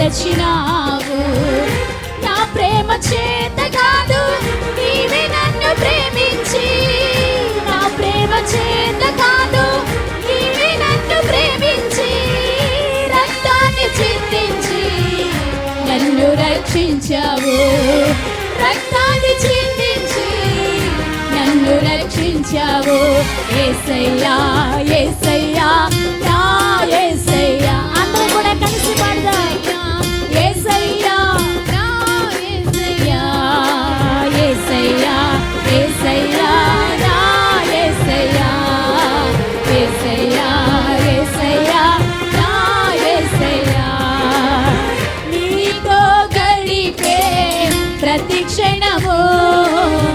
తెచ్చినావు. నా ప్రేమ చేత కాదు, నీవే నన్ను ప్రేమించి. నా ప్రేమ చేత కాదు, నీవే నన్ను ప్రేమించి. రక్తాన్ని చిందించి నన్ను రక్షించావు. రక్తాన్ని చిందించి నన్ను రక్షించావు. యేసయ్యా యేసయ్యా